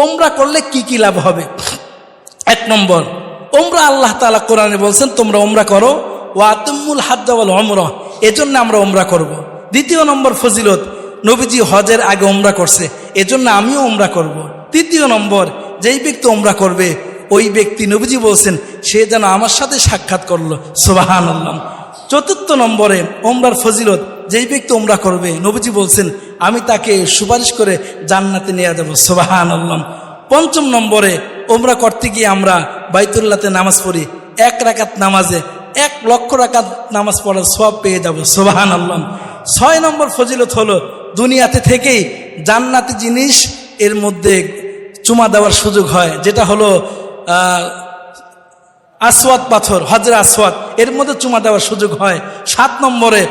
ওমরা করলে কি কি লাভ হবে? 1 নম্বর, ওমরা আল্লাহ তাআলা কোরআনে বলছেন তোমরা ওমরা করো, ওয়া আতিমুল হাজ্জ ওয়াল উমরা, এজন্য আমরা ওমরা করব। 2 নম্বর ফজিলত, নবীজি হজের আগে ওমরা করছে, এজন্য আমিও ওমরা করব। 3 নম্বর, যেই ব্যক্তি ওমরা করবে ওই ব্যক্তি নবীজি বলছেন সে যেন আমার সাথে সাক্ষাৎ করলো, সুবহানাল্লাহ। 4 নম্বরে ওমরার ফজিলত, যেই ব্যক্তি ওমরা করবে নবীজি বলছেন আমি তাকে সুপারিশ করে জান্নাতে নিয়ে যাব, সুবহানাল্লাহ। 5 নম্বরে ওমরা করতে গিয়ে আমরা বাইতুল্লাহতে নামাজ পড়ি, 1 রাকাত নামাজে 1 লক্ষ রাকাত নামাজ পড়ার সওয়াব পেয়ে যাব, সুবহানাল্লাহ। 6 নম্বর ফজিলত হলো দুনিয়াতে থেকেই জান্নাতি জিনিস এর মধ্যে চুমা দেওয়ার সুযোগ হয়, যেটা হলো আসওয়াদ পাথর, হজরে আসওয়াদ, এর মধ্যে চুমা দেওয়ার সুযোগ হয়। 7 নম্বরে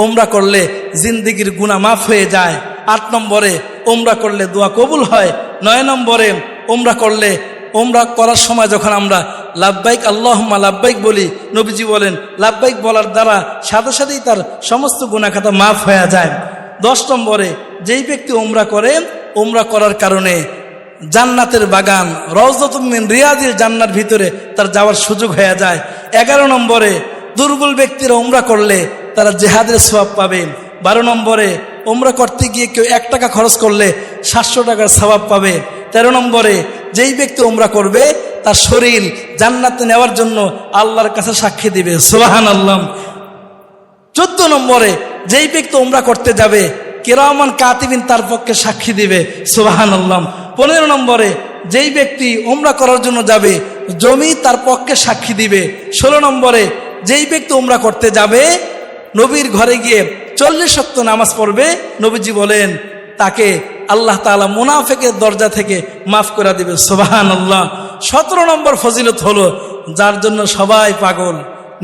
ওমরা করলে জিন্দেগির গুনাহ মাফ হয়ে যায়। 8 নম্বরে ওমরা করলে দোয়া কবুল হয়। 9 নম্বরে ওমরা করলে, ওমরা করার সময় যখন আমরা লাব্বাইক আল্লাহুম্মা লাব্বাইক বলি, নবীজি বলেন লাব্বাইক বলার দ্বারা সাথে সাথেই তার সমস্ত গুনাহ খাতা মাফ হয়ে যায়। 10 নম্বরে যেই ব্যক্তি ওমরা করে, ওমরা করার কারণে জান্নাতের বাগান রওজাতুম মিন রিয়াজিল জান্নার ভিতরে তার যাওয়ার সুযোগ হয়ে যায়। 11 নম্বরে দুর্বল ব্যক্তিরা ওমরা করলে তারা জিহাদের সওয়াব পাবে। 12 নম্বরে ওমরা করতে গিয়ে কেউ 1 টাকা খরচ করলে 700 টাকার সওয়াব পাবে। 13 নম্বরে যেই ব্যক্তি ওমরা করবে তার শরীর জান্নাতে নেওয়ার জন্য আল্লাহর কাছে সাক্ষী দিবে, সুবহানাল্লাহ। 14 নম্বরে যেই ব্যক্তি ওমরা করতে যাবে কিরামান কাতিবিন তার পক্ষে সাক্ষী দিবে, সুবহানাল্লাহ। 15 নম্বরে যেই ব্যক্তি ওমরা করার জন্য যাবে জমি তার পক্ষে সাক্ষী দিবে। 16 নম্বরে যেই ব্যক্তি ওমরা করতে যাবে নবীর ঘরে গিয়ে 40 ওয়াক্ত নামাজ পড়বে, নবীজি বলেন তাকে আল্লাহ তাআলা মুনাফিকের দরজা থেকে মাফ করে দিবে, সুবহানাল্লাহ। 17 নম্বর ফজিলত হলো যার জন্য সবাই পাগল,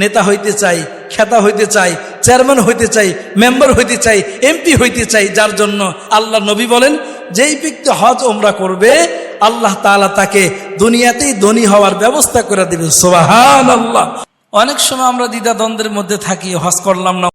নেতা হইতে চাই, খেতা হইতে চাই, চেয়ারম্যান হইতে চাই, মেম্বার হইতে চাই, এমপি হইতে চাই, যার জন্য আল্লাহ নবী বলেন যেই ব্যক্তি হজ ওমরা করবে আল্লাহ তাআলা তাকে দুনিয়াতেই ধনী হওয়ার ব্যবস্থা করে দিবে, সুবহানাল্লাহ। অনেক সময় আমরা দ্বিধা দ্বন্দ্বের মধ্যে থাকি, হজ করলাম না